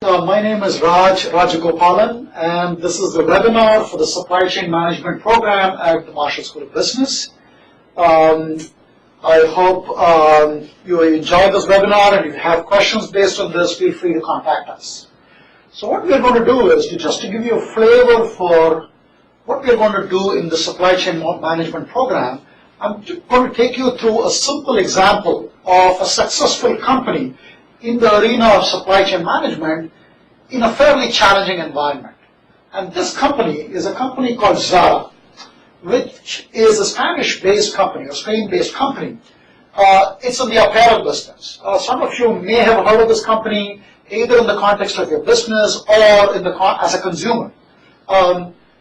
My name is Rajagopalan, and this is the webinar for the Supply Chain Management Program at the Marshall School of Business. I hope you enjoy this webinar, and if you have questions based on this, feel free to contact us. So what we're going to do is, just to give you a flavor for what we're going to do in the Supply Chain Management Program, I'm going to take you through a simple example of a successful company in the arena of supply chain management in a fairly challenging environment. And this company is a company called Zara, which is a Spanish-based company, a Spain-based company. It's in the apparel business. Some of you may have heard of this company either in the context of your business or as a consumer.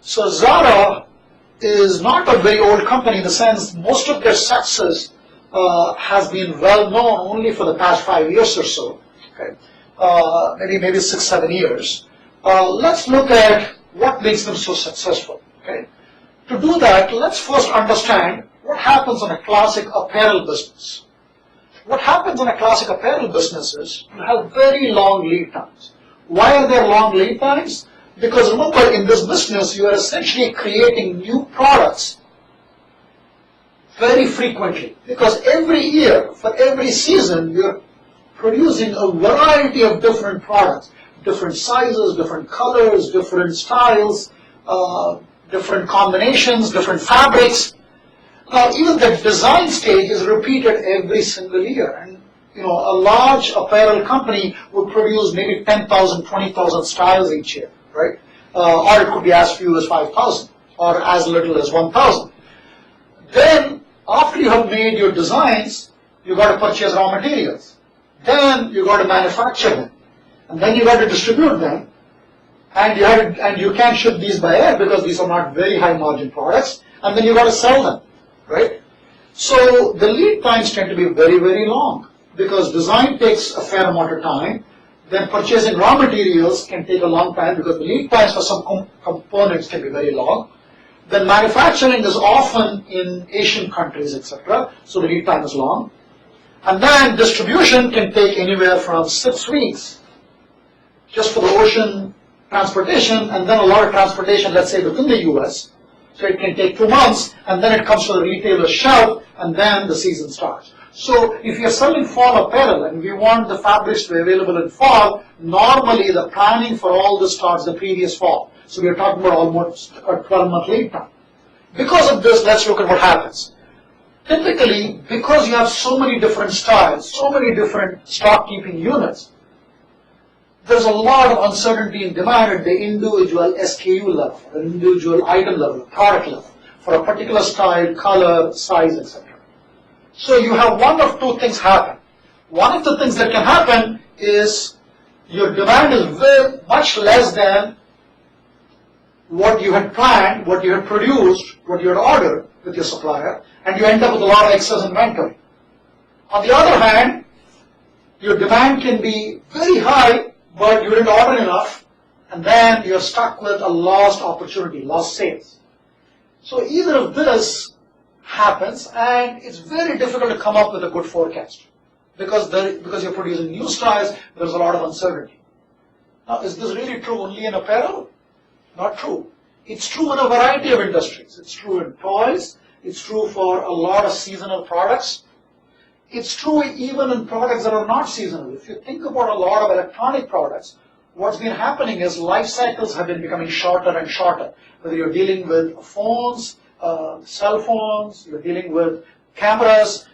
So Zara is not a very old company in the sense most of their success has been well known only for the past 5 years or so, okay? Maybe 6-7 years. Let's look at what makes them so successful. Okay? To do that, let's first understand what happens in a classic apparel business. What happens in a classic apparel business is you have very long lead times. Why are there long lead times? Because remember, in this business, you are essentially creating new products very frequently, because every year, for every season, you're producing a variety of different products, different sizes, different colors, different styles, different combinations, different fabrics. Even the design stage is repeated every single year. And a large apparel company would produce maybe 10,000, 20,000 styles each year, right? Or it could be as few as 5,000 or as little as 1,000. Then, after you have made your designs, you got to purchase raw materials. Then you got to manufacture them, and then you got to distribute them, and you can't ship these by air because these are not very high margin products, and then you got to sell them, right? So the lead times tend to be very, very long because design takes a fair amount of time. Then purchasing raw materials can take a long time because the lead times for some components can be very long. Then manufacturing is often in Asian countries, etc., so the lead time is long. And then distribution can take anywhere from 6 weeks just for the ocean transportation, and then a lot of transportation, let's say, within the US. So it can take 2 months, and then it comes to the retailer's shelf, and then the season starts. So if you're selling fall apparel and we want the fabrics to be available in fall, normally the planning for all this starts the previous fall. So we're talking about almost a 12-month lead time. Because of this, let's look at what happens. Typically, because you have so many different styles, so many different stock-keeping units, there's a lot of uncertainty in demand at the individual SKU level, the individual item level, product level, for a particular style, color, size, etc. So you have one of two things happen. One of the things that can happen is your demand is much less than what you had planned, what you had produced, what you had ordered with your supplier, and you end up with a lot of excess inventory. On the other hand, your demand can be very high, but you didn't order enough, and then you're stuck with a lost opportunity, lost sales. So either of this happens, and it's very difficult to come up with a good forecast because you're producing new styles. There's a lot of uncertainty. Now, is this really true only in apparel? Not true. It's true in a variety of industries. It's true in toys. It's true for a lot of seasonal products. It's true even in products that are not seasonal. If you think about a lot of electronic products, what's been happening is life cycles have been becoming shorter and shorter. Whether you're dealing with phones, cell phones, you're dealing with cameras,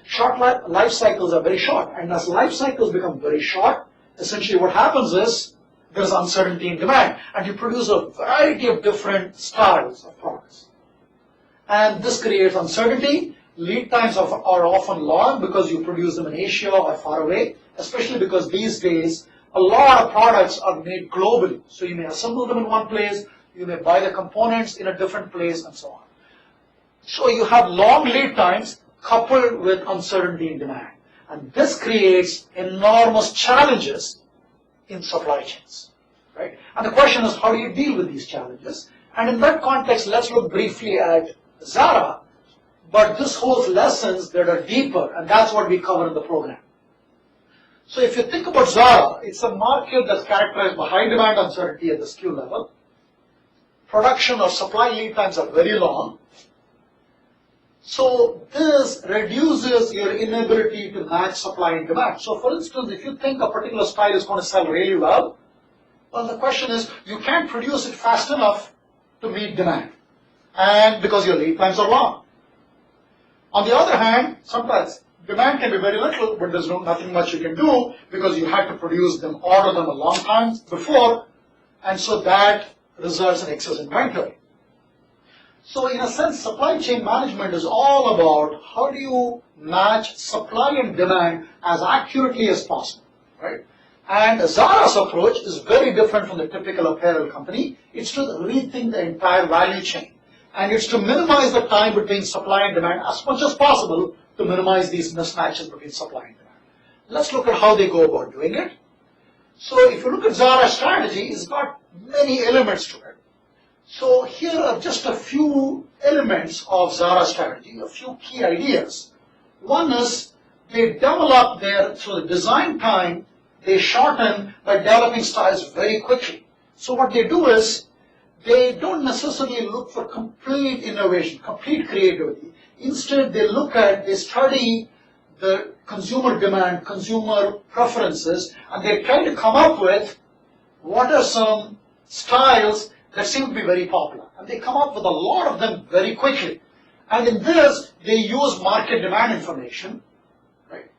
life cycles are very short. And as life cycles become very short, essentially what happens is there's uncertainty in demand, and you produce a variety of different styles of products. And this creates uncertainty. Lead times are often long because you produce them in Asia or far away, especially because these days a lot of products are made globally. So you may assemble them in one place, you may buy the components in a different place, and so on. So you have long lead times coupled with uncertainty in demand. And this creates enormous challenges in supply chains, right? And the question is, how do you deal with these challenges? And in that context, let's look briefly at Zara, but this holds lessons that are deeper, and that's what we cover in the program. So if you think about Zara, it's a market that's characterized by high demand uncertainty at the SKU level. Production or supply lead times are very long. So this reduces your inability to match supply and demand. So for instance, if you think a particular style is going to sell really well, the question is you can't produce it fast enough to meet demand, and because your lead times are long. On the other hand, sometimes demand can be very little, but there's nothing much you can do because you had to produce them, order them a long time before, and so that results in excess inventory. So in a sense, supply chain management is all about how do you match supply and demand as accurately as possible, right? And Zara's approach is very different from the typical apparel company. It's to rethink the entire value chain. And it's to minimize the time between supply and demand as much as possible to minimize these mismatches between supply and demand. Let's look at how they go about doing it. So if you look at Zara's strategy, it's got many elements to it. So here are just a few elements of Zara's strategy, a few key ideas. One is they develop so the design time they shorten by developing styles very quickly. So what they do is they don't necessarily look for complete innovation, complete creativity. Instead, they study the consumer demand, consumer preferences, and they try to come up with what are some styles that seem to be very popular. And they come up with a lot of them very quickly. And in this, they use market demand information, right?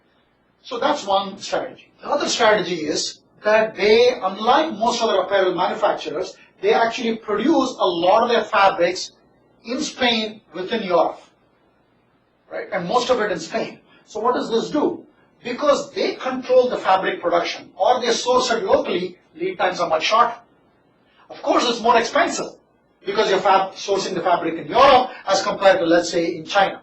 So that's one strategy. The other strategy is that they, unlike most other apparel manufacturers, they actually produce a lot of their fabrics in Spain within Europe, right? And most of it in Spain. So what does this do? Because they control the fabric production or they source it locally, lead times are much shorter. Of course, it's more expensive because you're sourcing the fabric in Europe as compared to, let's say, in China.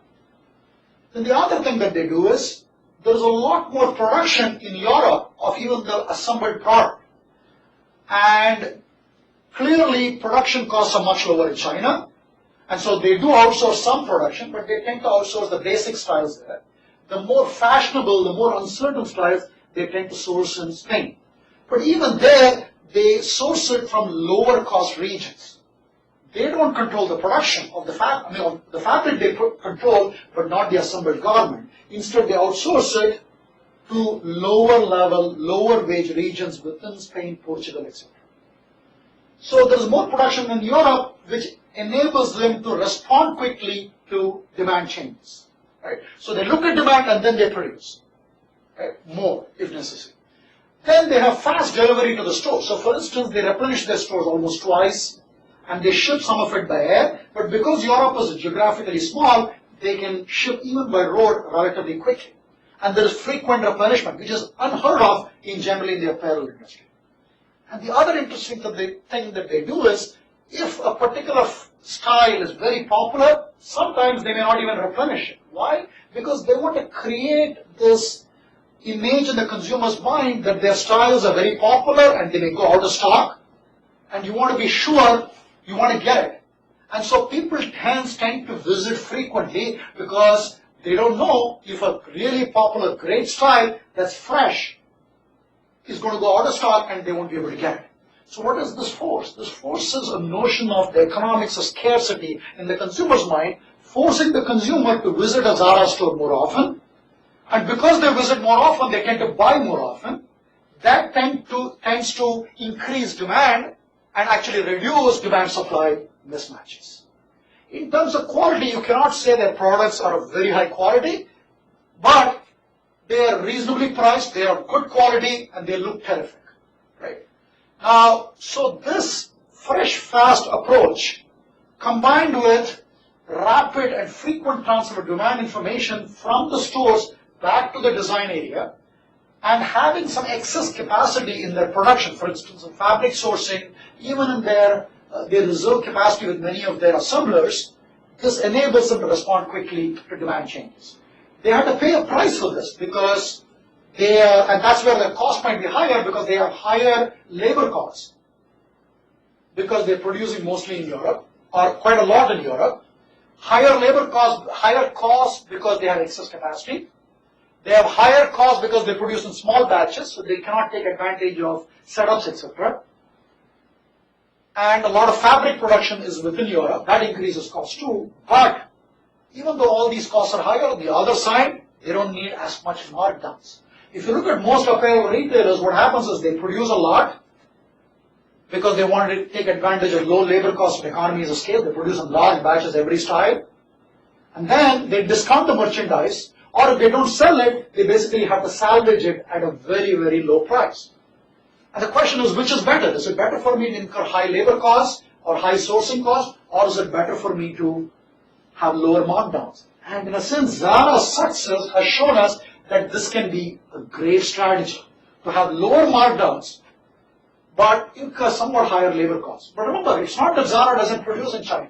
Then the other thing that they do is there's a lot more production in Europe of even the assembled product. And clearly, production costs are much lower in China. And so they do outsource some production, but they tend to outsource the basic styles there. The more fashionable, the more uncertain styles, they tend to source in Spain. But even there, they source it from lower cost regions. They don't control the production of the fabric. The fabric they control, but not the assembled garment. Instead, they outsource it to lower level, lower wage regions within Spain, Portugal, etc. So there's more production in Europe, which enables them to respond quickly to demand changes. Right? So they look at demand and then they produce, right? More if necessary. Then they have fast delivery to the store. So for instance, they replenish their stores almost twice and they ship some of it by air. But because Europe is geographically small, they can ship even by road relatively quickly. And there is frequent replenishment, which is unheard of generally in the apparel industry. And the other interesting thing that they do is, if a particular style is very popular, sometimes they may not even replenish it. Why? Because they want to create this image in the consumer's mind that their styles are very popular and they may go out of stock, and you want to be sure you want to get it. And so people tend to visit frequently because they don't know if a really popular, great style that's fresh is going to go out of stock and they won't be able to get it. So what does this force? This forces a notion of the economics of scarcity in the consumer's mind, forcing the consumer to visit a Zara store more often. And because they visit more often, they tend to buy more often. That tends to increase demand and actually reduce demand-supply mismatches. In terms of quality, you cannot say their products are of very high quality, but they are reasonably priced, they are good quality, and they look terrific. Right? Now, so this fresh, fast approach, combined with rapid and frequent transfer of demand information from the stores back to the design area, and having some excess capacity in their production, for instance, in fabric sourcing, even in their reserve capacity with many of their assemblers, this enables them to respond quickly to demand changes. They have to pay a price for this because and that's where their cost might be higher because they have higher labor costs because they're producing mostly in Europe or quite a lot in Europe. Higher labor costs, higher costs because they have excess capacity. They have higher costs because they produce in small batches, so they cannot take advantage of setups, etc. And a lot of fabric production is within Europe. That increases cost too. But even though all these costs are higher, on the other side, they don't need as much markdowns. If you look at most apparel retailers, what happens is they produce a lot because they want to take advantage of low labor costs and economies of scale. They produce in large batches every style. And then they discount the merchandise, or if they don't sell it, they basically have to salvage it at a very, very low price. And the question is, which is better? Is it better for me to incur high labor costs or high sourcing costs, or is it better for me to have lower markdowns? And in a sense, Zara's success has shown us that this can be a great strategy, to have lower markdowns, but incur somewhat higher labor costs. But remember, it's not that Zara doesn't produce in China.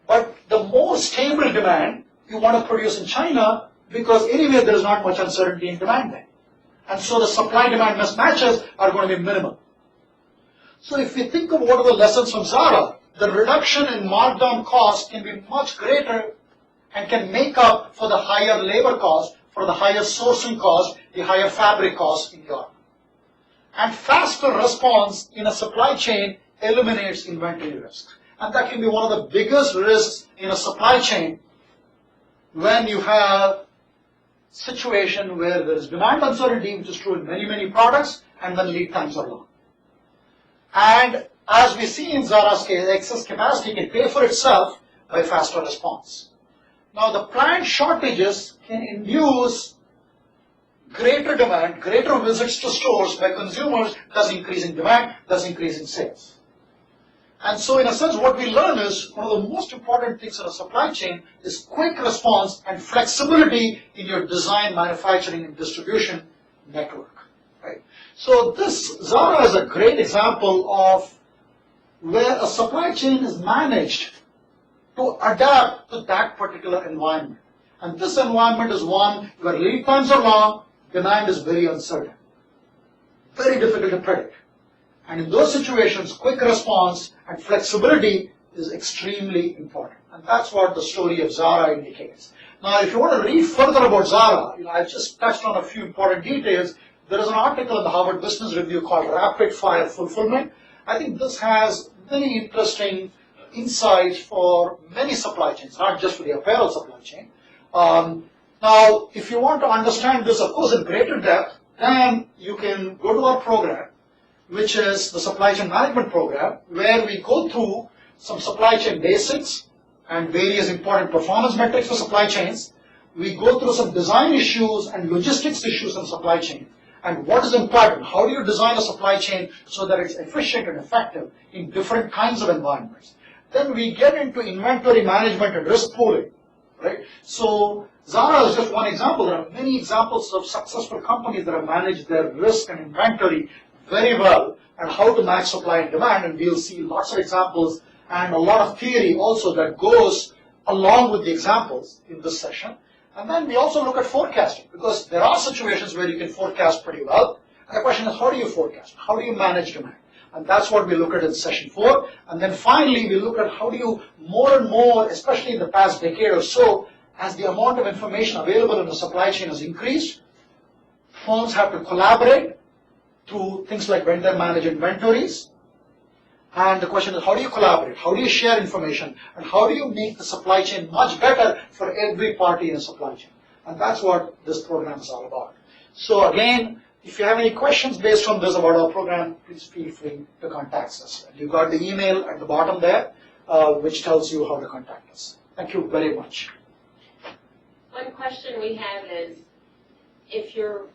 But the more stable demand you want to produce in China, because anyway there is not much uncertainty in demand there. And so the supply-demand mismatches are going to be minimal. So if you think of what are the lessons from Zara, the reduction in markdown cost can be much greater and can make up for the higher labor cost, for the higher sourcing cost, the higher fabric cost in Europe. And faster response in a supply chain eliminates inventory risk. And that can be one of the biggest risks in a supply chain when you have situation where there is demand uncertainty, which is true in many, many products, and then lead times are long. And as we see in Zara's case, excess capacity can pay for itself by faster response. Now, the planned shortages can induce greater demand, greater visits to stores by consumers, thus increasing demand, thus increasing sales. And so, in a sense, what we learn is one of the most important things in a supply chain is quick response and flexibility in your design, manufacturing, and distribution network. Right? So, this Zara is a great example of where a supply chain is managed to adapt to that particular environment. And this environment is one where lead times are long, demand is very uncertain, very difficult to predict. And in those situations, quick response and flexibility is extremely important. And that's what the story of Zara indicates. Now, if you want to read further about Zara, I've just touched on a few important details. There is an article in the Harvard Business Review called Rapid Fire Fulfillment. I think this has many interesting insights for many supply chains, not just for the apparel supply chain. Now, if you want to understand this, of course, in greater depth, then you can go to our program, which is the Supply Chain Management Program, where we go through some supply chain basics and various important performance metrics for supply chains. We go through some design issues and logistics issues in supply chain. And what is important? How do you design a supply chain so that it's efficient and effective in different kinds of environments? Then we get into inventory management and risk pooling. Right? So Zara is just one example. There are many examples of successful companies that have managed their risk and inventory very well, and how to match supply and demand, and we'll see lots of examples and a lot of theory also that goes along with the examples in this session. And then we also look at forecasting, because there are situations where you can forecast pretty well, and the question is, how do you forecast? How do you manage demand? And that's what we look at in session 4. And then finally, we look at how do you more and more, especially in the past decade or so, as the amount of information available in the supply chain has increased, firms have to collaborate through things like vendor managed inventories. And the question is, how do you collaborate? How do you share information? And how do you make the supply chain much better for every party in the supply chain? And that's what this program is all about. So again, if you have any questions based on this about our program, please feel free to contact us. You got the email at the bottom there, which tells you how to contact us. Thank you very much. One question we have is, if you're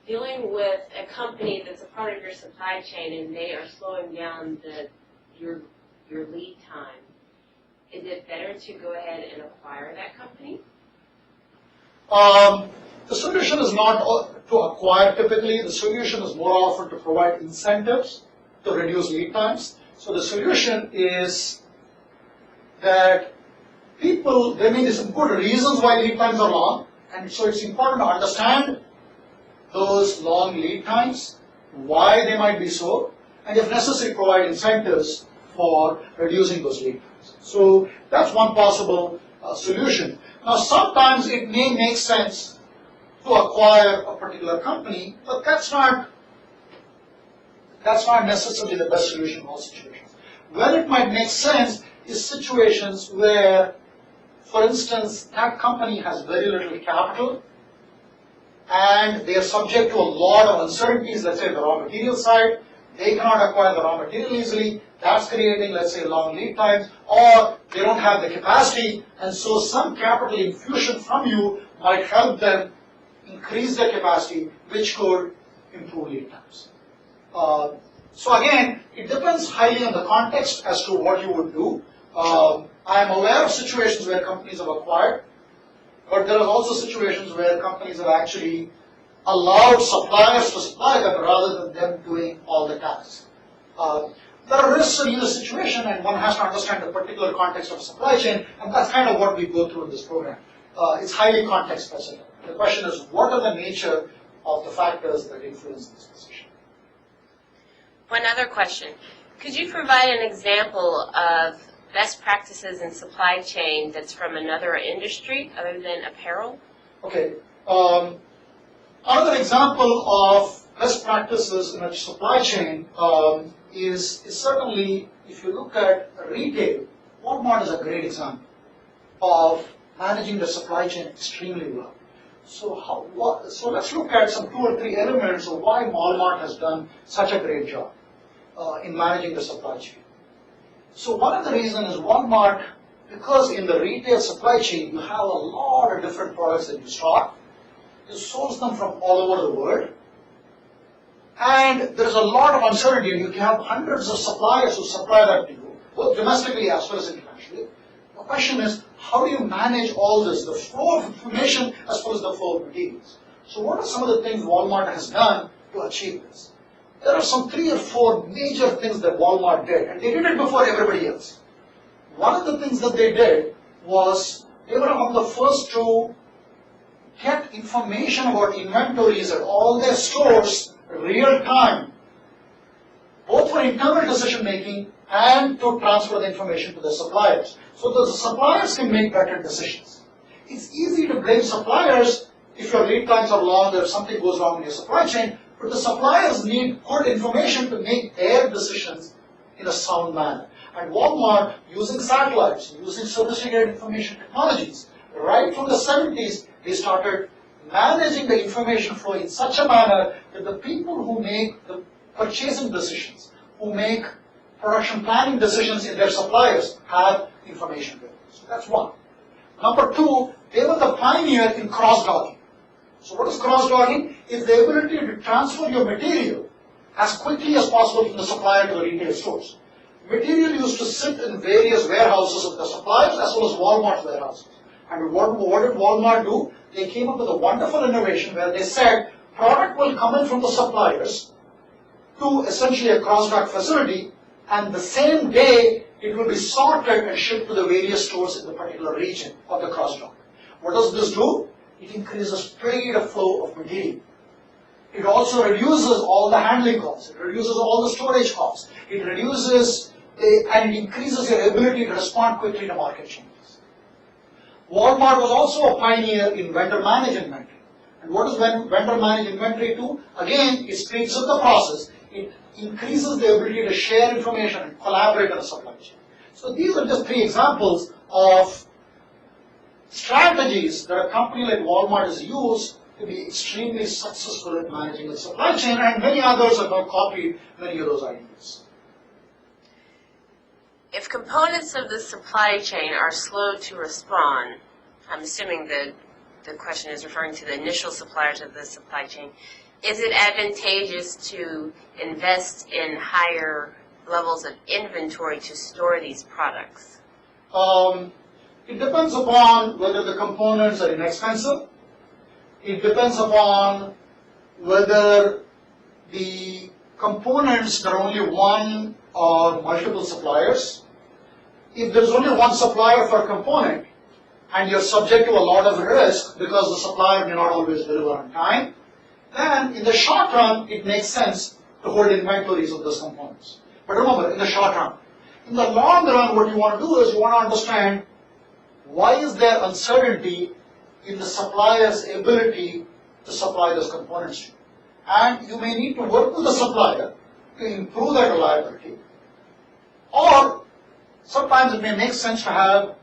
dealing with a company that's a part of your supply chain and they are slowing down your lead time, is it better to go ahead and acquire that company? The solution is not to acquire typically. The solution is more often to provide incentives to reduce lead times. So the solution is that there may be some good reasons why lead times are long, and so it's important to understand those long lead times, why they might be so, and if necessary provide incentives for reducing those lead times. So that's one possible solution. Now sometimes it may make sense to acquire a particular company, but that's not necessarily the best solution in all situations. Where it might make sense is situations where, for instance, that company has very little capital and they are subject to a lot of uncertainties, let's say the raw material side. They cannot acquire the raw material easily. That's creating, let's say, long lead times, or they don't have the capacity, and so some capital infusion from you might help them increase their capacity, which could improve lead times. So again, it depends highly on the context as to what you would do. I am aware of situations where companies have acquired, but there are also situations where companies have actually allowed suppliers to supply them rather than them doing all the tasks. There are risks in either situation, and one has to understand the particular context of a supply chain, and that's kind of what we go through in this program. It's highly context specific. The question is, what are the nature of the factors that influence this decision? One other question. Could you provide an example of best practices in supply chain that's from another industry other than apparel? Okay. Another example of best practices in a supply chain is certainly, if you look at retail, Walmart is a great example of managing the supply chain extremely well. So let's look at some 2 or 3 elements of why Walmart has done such a great job in managing the supply chain. So one of the reasons is Walmart, because in the retail supply chain you have a lot of different products that you stock, you source them from all over the world, and there is a lot of uncertainty, and you can have hundreds of suppliers who supply that to you, both domestically as well as internationally. The question is, how do you manage all this, the flow of information as well as the flow of materials? So what are some of the things Walmart has done to achieve this? There are some 3 or 4 major things that Walmart did, and they did it before everybody else. One of the things that they did was they were among the first to get information about inventories at all their stores real time, both for internal decision making and to transfer the information to the suppliers, so that the suppliers can make better decisions. It's easy to blame suppliers if your lead times are long or if something goes wrong in your supply chain, but the suppliers need good information to make their decisions in a sound manner. And Walmart, using satellites, using sophisticated information technologies, right from the 70s, they started managing the information flow in such a manner that the people who make the purchasing decisions, who make production planning decisions in their suppliers, have information with them. So that's one. Number 2, they were the pioneer in cross-docking. So what is cross-docking? It's the ability to transfer your material as quickly as possible from the supplier to the retail stores. Material used to sit in various warehouses of the suppliers as well as Walmart's warehouses. And what did Walmart do? They came up with a wonderful innovation where they said product will come in from the suppliers to essentially a cross-dock facility, and the same day it will be sorted and shipped to the various stores in the particular region of the cross-dock. What does this do? It increases speed of flow of material. It also reduces all the handling costs. It reduces all the storage costs. It reduces and it increases your ability to respond quickly to market changes. Walmart was also a pioneer in vendor managed inventory. And what does vendor managed inventory do? Again, it speeds up the process. It increases the ability to share information and collaborate on the supply chain. So these are just 3 examples of strategies that a company like Walmart has used to be extremely successful at managing the supply chain, and many others have now copied many of those ideas. If components of the supply chain are slow to respond, I'm assuming the question is referring to the initial suppliers of the supply chain, is it advantageous to invest in higher levels of inventory to store these products? It depends upon whether the components are inexpensive. It depends upon whether the components, there are only one or multiple suppliers. If there's only one supplier for a component and you're subject to a lot of risk because the supplier may not always deliver on time, then in the short run it makes sense to hold inventories of those components. But remember, in the short run. In the long run, what you want to do is you want to understand why is there uncertainty in the supplier's ability to supply those components to you. And you may need to work with the supplier to improve that reliability. Or sometimes it may make sense to have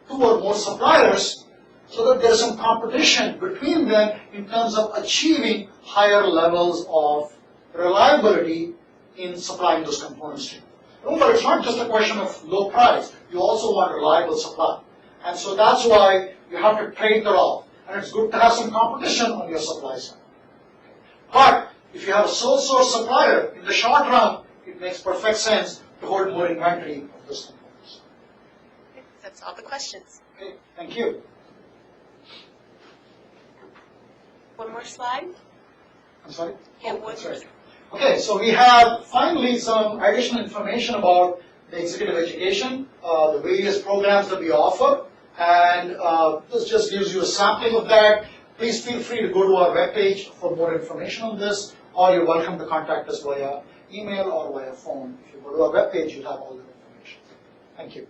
2 or more suppliers so that there is some competition between them in terms of achieving higher levels of reliability in supplying those components to you. Remember, it's not just a question of low price. You also want reliable supply. And so that's why you have to trade that off. And it's good to have some competition on your supply side. But if you have a sole source supplier, in the short run, it makes perfect sense to hold more inventory of those components. That's all the questions. Okay, thank you. One more slide. I'm sorry? Yeah, Oh, one that's more. right. Okay, so we have finally some additional information about the executive education, the various programs that we offer, and this just gives you a sampling of that. Please feel free to go to our webpage for more information on this, or you're welcome to contact us via email or via phone. If you go to our webpage, you'll have all the information. Thank you.